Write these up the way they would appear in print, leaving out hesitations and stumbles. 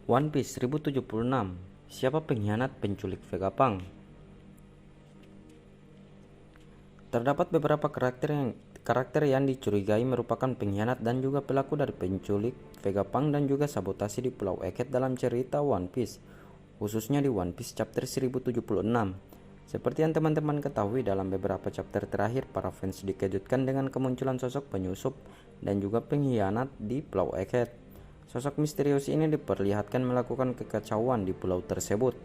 One Piece 1076. Siapa pengkhianat penculik Vegapunk? Terdapat beberapa karakter yang dicurigai merupakan pengkhianat dan juga pelaku dari penculik Vegapunk dan juga sabotase di Pulau Egghead dalam cerita One Piece, khususnya di One Piece chapter 1076. Seperti yang teman-teman ketahui, dalam beberapa chapter terakhir para fans dikejutkan dengan kemunculan sosok penyusup dan juga pengkhianat di Pulau Egghead. Sosok misterius ini diperlihatkan melakukan kekacauan di pulau tersebut.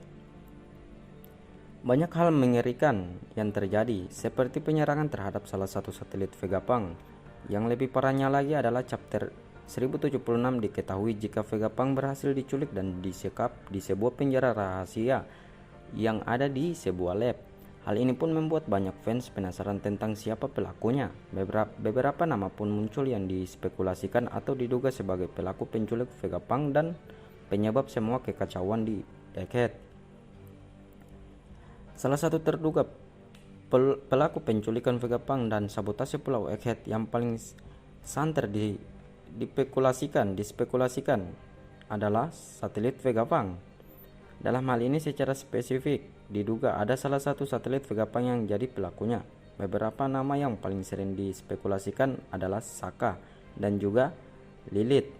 Banyak hal mengerikan yang terjadi, seperti penyerangan terhadap salah satu satelit Vegapunk. Yang lebih parahnya lagi adalah chapter 1076 diketahui jika Vegapunk berhasil diculik dan disekap di sebuah penjara rahasia yang ada di sebuah lab. Hal ini pun membuat banyak fans penasaran tentang siapa pelakunya. Beberapa nama pun muncul yang dispekulasikan atau diduga sebagai pelaku penculik Vegapunk dan penyebab semua kekacauan di Egghead. Salah satu terduga pelaku penculikan Vegapunk dan sabotase Pulau Egghead yang paling santer dispekulasikan adalah satelit Vegapunk. Dalam hal ini secara spesifik diduga ada salah satu satelit Vegapunk yang jadi pelakunya. Beberapa nama yang paling sering dispekulasikan adalah Sokka dan juga Lilith.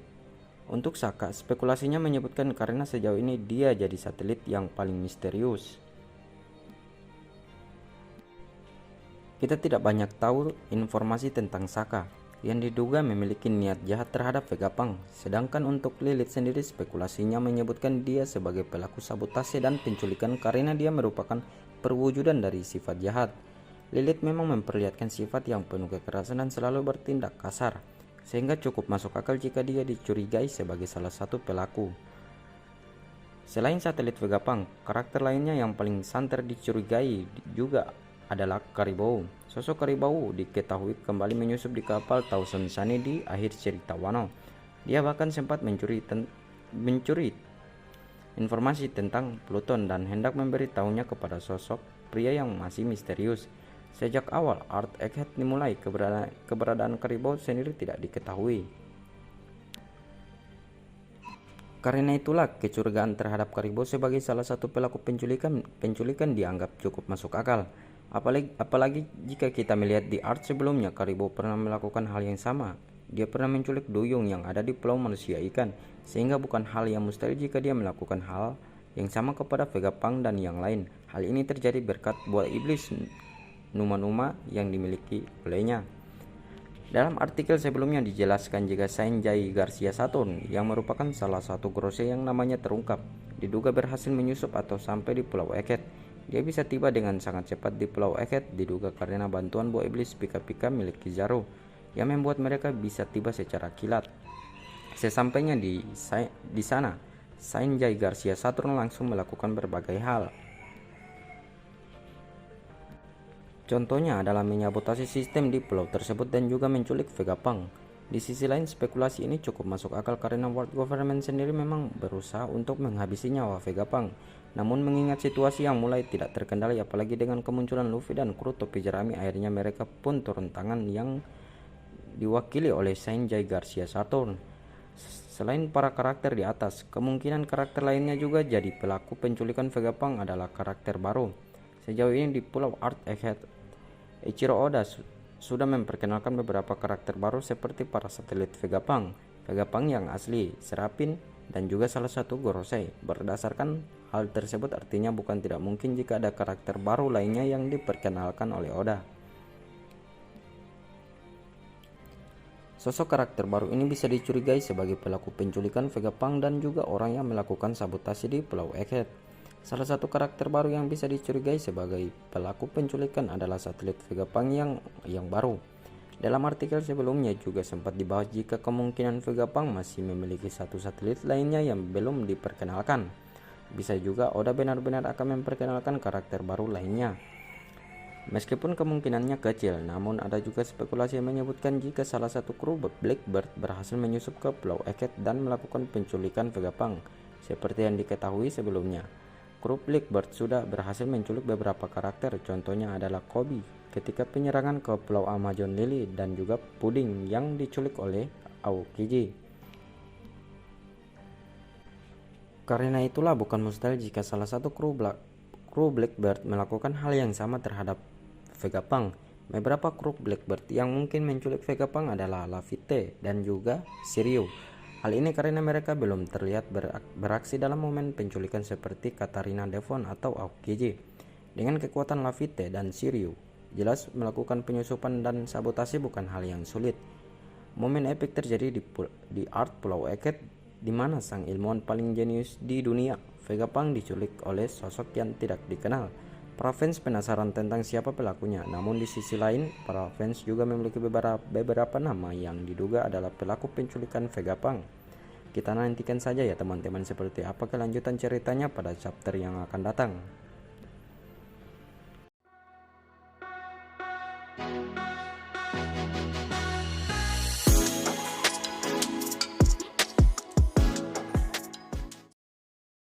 Untuk Sokka, spekulasinya menyebutkan karena sejauh ini dia jadi satelit yang paling misterius. Kita tidak banyak tahu informasi tentang Sokka yang diduga memiliki niat jahat terhadap Vegapunk. Sedangkan untuk Lilith sendiri, spekulasinya menyebutkan dia sebagai pelaku sabotase dan penculikan karena dia merupakan perwujudan dari sifat jahat. Lilith memang memperlihatkan sifat yang penuh kekerasan dan selalu bertindak kasar, sehingga cukup masuk akal jika dia dicurigai sebagai salah satu pelaku. Selain satelit Vegapunk, karakter lainnya yang paling santer dicurigai juga adalah Caribou. Sosok Caribou diketahui kembali menyusup di kapal Thousand Sunny di akhir cerita Wano. Dia bahkan sempat mencuri informasi tentang Pluton dan hendak memberitahunya kepada sosok pria yang masih misterius. Sejak awal Art Egghead dimulai, keberadaan Caribou sendiri tidak diketahui. Karena itulah kecurigaan terhadap Caribou sebagai salah satu pelaku penculikan dianggap cukup masuk akal. Apalagi jika kita melihat di art sebelumnya, Caribou pernah melakukan hal yang sama. Dia pernah menculik duyung yang ada di Pulau Manusia Ikan, sehingga bukan hal yang mustahil jika dia melakukan hal yang sama kepada Vegapunk dan yang lain. Hal ini terjadi berkat buah iblis Numa-Numa yang dimiliki olehnya. Dalam artikel sebelumnya dijelaskan jika Sanjay Garcia Saturn, yang merupakan salah satu Gorosei yang namanya terungkap, diduga berhasil menyusup atau sampai di Pulau Egghead. Dia bisa tiba dengan sangat cepat di Pulau Egghead diduga karena bantuan buah iblis Pika-Pika milik Kizaru yang membuat mereka bisa tiba secara kilat. Sesampainya di sana, Sanjay Garcia Saturn langsung melakukan berbagai hal. Contohnya adalah menyabotase sistem di pulau tersebut dan juga menculik Vegapunk. Di sisi lain, spekulasi ini cukup masuk akal karena World Government sendiri memang berusaha untuk menghabisi nyawa Vegapunk. Namun mengingat situasi yang mulai tidak terkendali apalagi dengan kemunculan Luffy dan kru topi jerami, akhirnya mereka pun turun tangan yang diwakili oleh Sanjay Garcia Saturn. Selain para karakter di atas, kemungkinan karakter lainnya juga jadi pelaku penculikan Vegapunk adalah karakter baru. Sejauh ini di Pulau Art Egghead, Eiichiro Oda sudah memperkenalkan beberapa karakter baru seperti para satelit Vegapunk yang asli, Serapin, dan juga salah satu Gorosei. Berdasarkan hal tersebut artinya bukan tidak mungkin jika ada karakter baru lainnya yang diperkenalkan oleh Oda. Sosok karakter baru ini bisa dicurigai sebagai pelaku penculikan Vegapunk dan juga orang yang melakukan sabotase di Pulau Egghead. Salah satu karakter baru yang bisa dicurigai sebagai pelaku penculikan adalah satelit Vegapunk yang baru. Dalam artikel sebelumnya juga sempat dibahas jika kemungkinan Vegapunk masih memiliki satu satelit lainnya yang belum diperkenalkan. Bisa juga Oda benar-benar akan memperkenalkan karakter baru lainnya. Meskipun kemungkinannya kecil, namun ada juga spekulasi yang menyebutkan jika salah satu kru Blackbird berhasil menyusup ke Pulau Egghead dan melakukan penculikan Vegapunk, seperti yang diketahui sebelumnya. Grup Blackbird sudah berhasil menculik beberapa karakter, contohnya adalah Kobe ketika penyerangan ke Pulau Amazon Lily dan juga Puding yang diculik oleh Aokiji. Karena itulah bukan mustahil jika salah satu kru Blackbird melakukan hal yang sama terhadap Vegapunk. Beberapa kru Blackbird yang mungkin menculik Vegapunk adalah Laffy dan juga Shiryu. Hal ini karena mereka belum terlihat beraksi dalam momen penculikan seperti Katarina Devon atau Aokiji. Dengan kekuatan Laffy dan Shiryu, jelas melakukan penyusupan dan sabotase bukan hal yang sulit. Momen epik terjadi di Art Pulau Eket, di mana sang ilmuwan paling jenius di dunia, Vegapunk, diculik oleh sosok yang tidak dikenal. Para fans penasaran tentang siapa pelakunya, namun di sisi lain, para fans juga memiliki beberapa nama yang diduga adalah pelaku penculikan Vegapunk. Kita nantikan saja ya teman-teman seperti apa kelanjutan ceritanya pada chapter yang akan datang.